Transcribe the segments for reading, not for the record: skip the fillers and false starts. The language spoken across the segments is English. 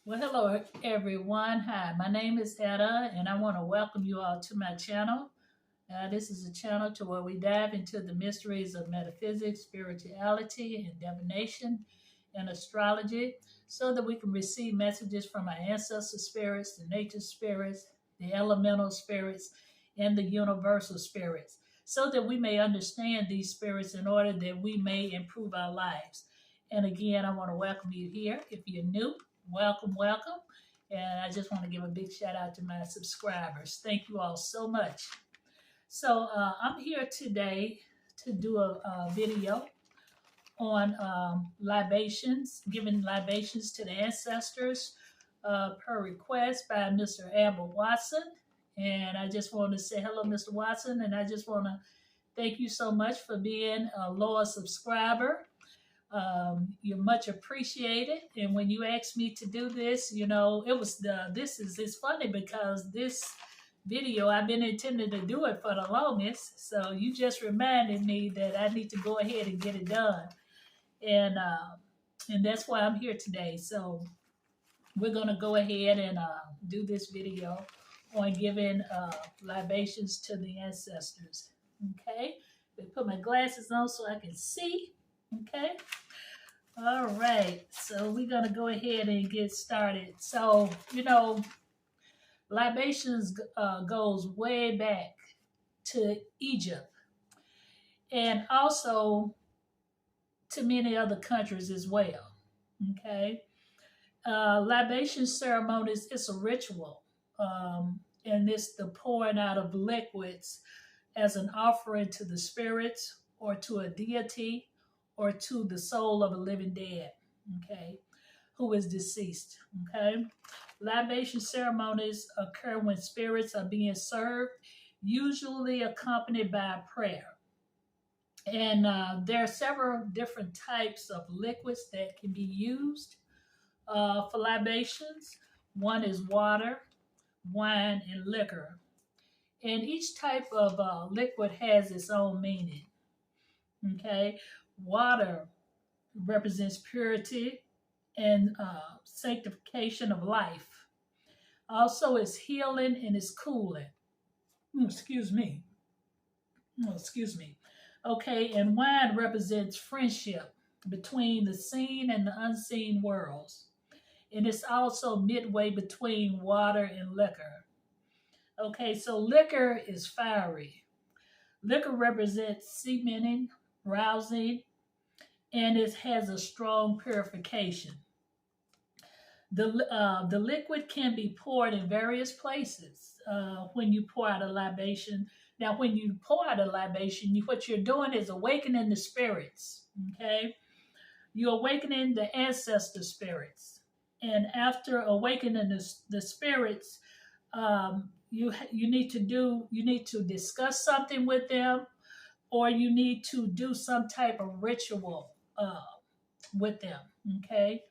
Well, hello everyone. Hi, my name is Etta, and I want to welcome you all to my channel. This is a channel to where we dive into the mysteries of metaphysics, spirituality, and divination and astrology, so that we can receive messages from our ancestor spirits, the nature spirits, the elemental spirits, and the universal spirits, so that we may understand these spirits in order that we may improve our lives. And again, I want to welcome you here. If you're new, welcome, welcome. And I just want to give a big shout out to my subscribers. Thank you all so much. So I'm here today to do a video on libations, giving libations to the ancestors per request by Mr. Albert Watson. And I just want to say hello, Mr. Watson, and I just want to thank you so much for being a loyal subscriber. You're much appreciated. And when you asked me to do this, it was it's funny because this video I've been intending to do it for the longest. So you just reminded me that I need to go ahead and get it done, and that's why I'm here today. So we're gonna go ahead and do this video on giving libations to the ancestors. Okay, I put my glasses on so I can see. Okay. All right, so we're gonna go ahead and get started. So libations goes way back to Egypt and also to many other countries as well. Okay, libation ceremonies, it's a ritual, and it's the pouring out of liquids as an offering to the spirits or to a deity or to the soul of a living dead, okay, who is deceased. Okay, libation ceremonies occur when spirits are being served, usually accompanied by a prayer. And there are several different types of liquids that can be used for libations. One is water, wine, and liquor. And each type of liquid has its own meaning. Okay, water represents purity and sanctification of life. Also, it's healing and it's cooling. Excuse me. Excuse me. Okay, and wine represents friendship between the seen and the unseen worlds. And it's also midway between water and liquor. Okay, so liquor is fiery. Liquor represents cementing, rousing, and it has a strong purification. The liquid can be poured in various places when you pour out a libation. Now, when you pour out a libation, what you're doing is awakening the spirits. Okay, you're awakening the ancestor spirits, and after awakening the spirits, you need to discuss something with them, or you need to do some type of ritual with them. Okay,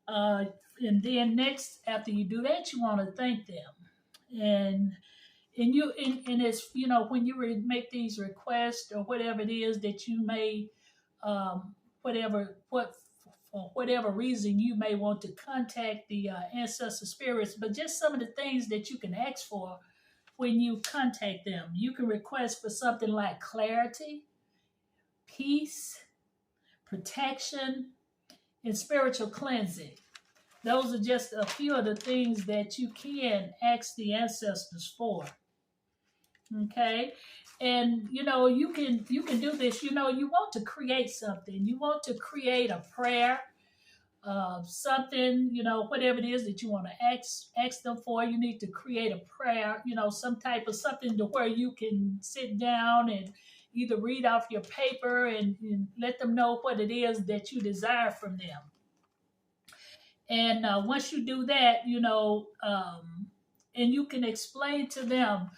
uh, and then next, after you do that, you want to thank them, and and it's when you make these requests or whatever it is that you may whatever what for whatever reason you may want to contact the ancestor spirits, but just some of the things that you can ask for when you contact them. You can request for something like clarity, peace, protection, and spiritual cleansing. Those are just a few of the things that you can ask the ancestors for. Okay, and you can do this. You want to create something. You want to create a prayer, something. Whatever it is that you want to ask them for. You need to create a prayer. Some type of something to where you can sit down and either read off your paper and let them know what it is that you desire from them. And once you do that, and you can explain to them,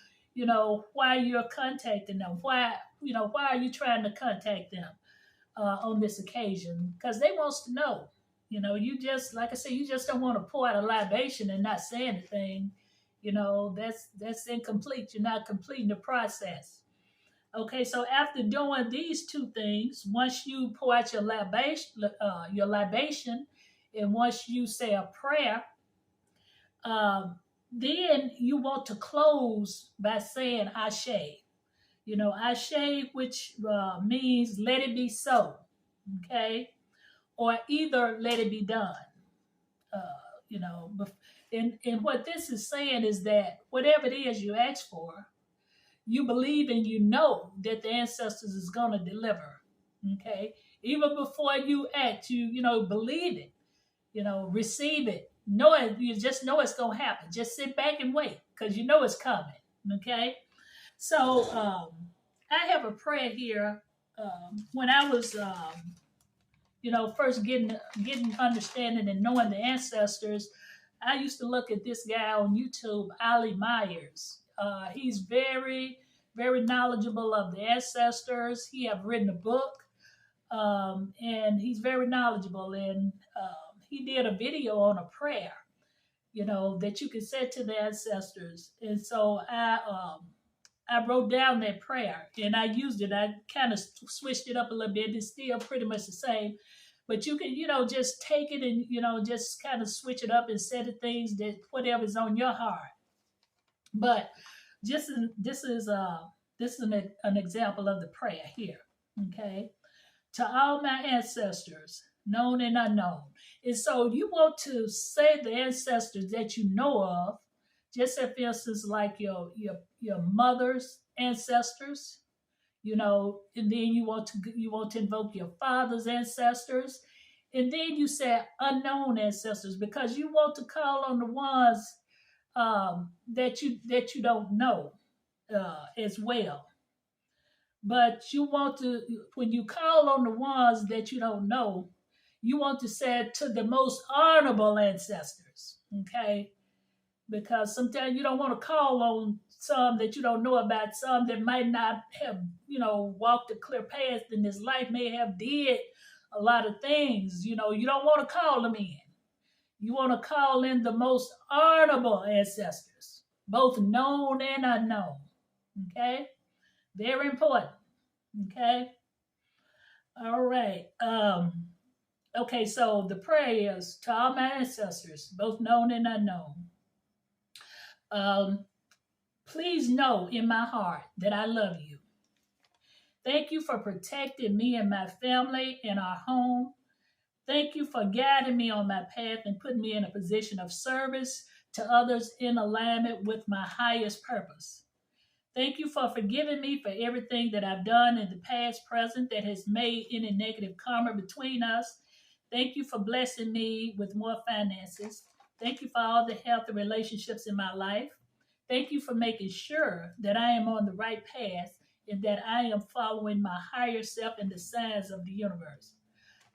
why you're contacting them, why are you trying to contact them on this occasion? Because they wants to know. You just, like I said, you just don't want to pour out a libation and not say anything. That's incomplete. You're not completing the process. Okay, so after doing these two things, once you pour out your libation, and once you say a prayer, Um, then you want to close by saying Ashe. Ashe, which means let it be so, okay? Or either let it be done. Uh, you know, and what this is saying is that whatever it is you ask for, you believe and you know that the ancestors is going to deliver, okay? Even before you act, believe it, receive it, know it, you just know it's going to happen. Just sit back and wait because you know it's coming, okay? So I have a prayer here. When I was, first getting understanding and knowing the ancestors, I used to look at this guy on YouTube, Ali Myers. He's very, very knowledgeable of the ancestors. He have written a book, and he's very knowledgeable. And he did a video on a prayer, that you can say to the ancestors. And so I wrote down that prayer and I used it. I kind of switched it up a little bit. It's still pretty much the same, but you can, just take it and, just kind of switch it up and say the things that whatever's on your heart. But just this is an example of the prayer here. Okay, to all my ancestors, known and unknown. And so you want to say the ancestors that you know of, just say, for instance, like your mother's ancestors, and then you want to invoke your father's ancestors, and then you say unknown ancestors because you want to call on the ones that you don't know as well. But you want to, when you call on the ones that you don't know, you want to say to the most honorable ancestors, okay? Because sometimes you don't want to call on some that you don't know about, some that might not have, walked a clear path in this life, may have did a lot of things. You don't want to call them in. You want to call in the most honorable ancestors, both known and unknown, okay? Very important. Okay. All right. Okay, so the prayer is to all my ancestors, both known and unknown. Please know in my heart that I love you. Thank you for protecting me and my family and our home. Thank you for guiding me on my path and putting me in a position of service to others in alignment with my highest purpose. Thank you for forgiving me for everything that I've done in the past, present, that has made any negative karma between us. Thank you for blessing me with more finances. Thank you for all the healthy relationships in my life. Thank you for making sure that I am on the right path and that I am following my higher self and the signs of the universe.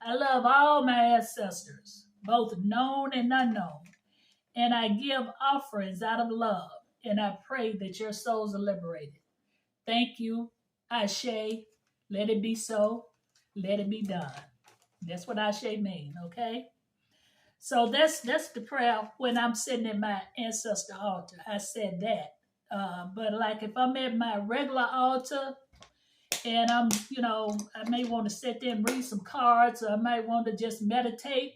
I love all my ancestors, both known and unknown, and I give offerings out of love, and I pray that your souls are liberated. Thank you, Ashe. Let it be so. Let it be done. That's what Ashe mean, okay? So that's the prayer when I'm sitting at my ancestor altar. I said that. But like if I'm at my regular altar and I may want to sit there and read some cards, or I might want to just meditate.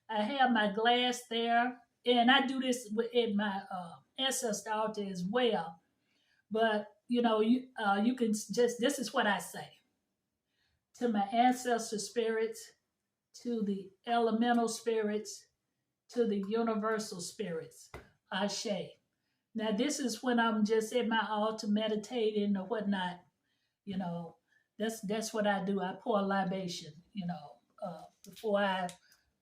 I have my glass there, and I do this at my ancestor altar as well. But you can just, this is what I say to my ancestor spirits, to the elemental spirits, to the universal spirits. Ashe. Now this is when I'm just at my altar meditating or whatnot. You know, that's what I do. I pour a libation. Before I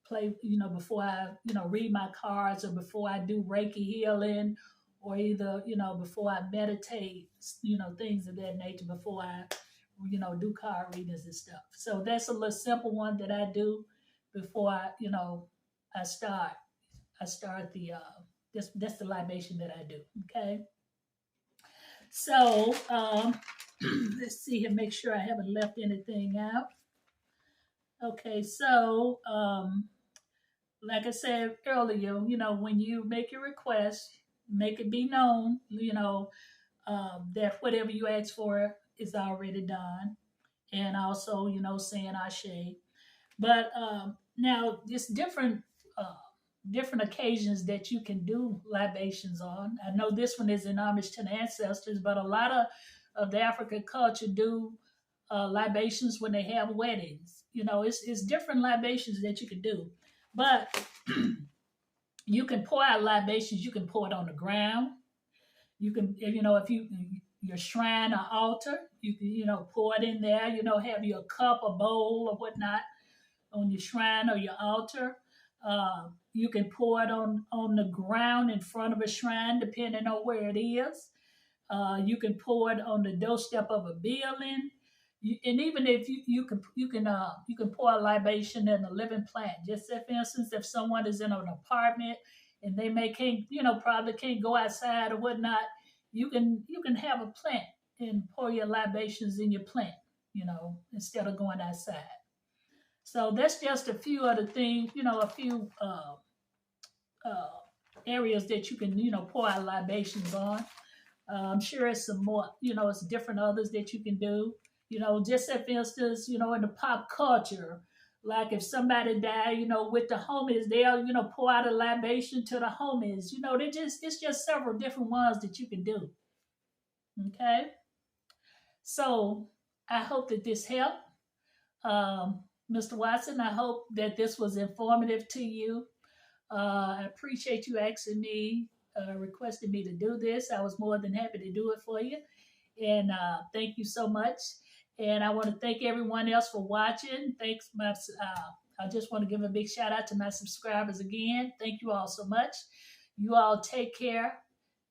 play. Before I read my cards, or before I do Reiki healing, or either before I meditate. Things of that nature. Before I do card readings and stuff. So that's a little simple one that I do before I start. I start the that's the libation that I do. Okay. So let's see here, make sure I haven't left anything out. Okay, so like I said earlier, when you make your request, make it be known, that whatever you ask for is already done. And also, saying Ashe. But now it's different. different occasions that you can do libations on. I know this one is in homage to the ancestors, but a lot of the African culture do libations when they have weddings. It's different libations that you can do, but you can pour out libations. You can pour it on the ground. You can, if your shrine or altar, you can, pour it in there. Have your cup or bowl or whatnot on your shrine or your altar. You can pour it on the ground in front of a shrine, depending on where it is. You can pour it on the doorstep of a building. And even if you can pour a libation in a living plant. Just say, for instance, if someone is in an apartment and they probably can't go outside or whatnot, you can have a plant and pour your libations in your plant, instead of going outside. So that's just a few other things, a few uh, areas that you can, pour out libations on. I'm sure it's some more, it's different others that you can do. Just say, for instance, in the pop culture, like if somebody died, with the homies, they'll, pour out a libation to the homies. It's just several different ones that you can do. Okay. So I hope that this helped. Mr. Watson, I hope that this was informative to you. I appreciate you asking me, requesting me to do this. I was more than happy to do it for you. And thank you so much. And I want to thank everyone else for watching. I just want to give a big shout out to my subscribers again. Thank you all so much. You all take care,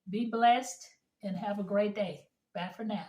be blessed, and have a great day. Bye for now.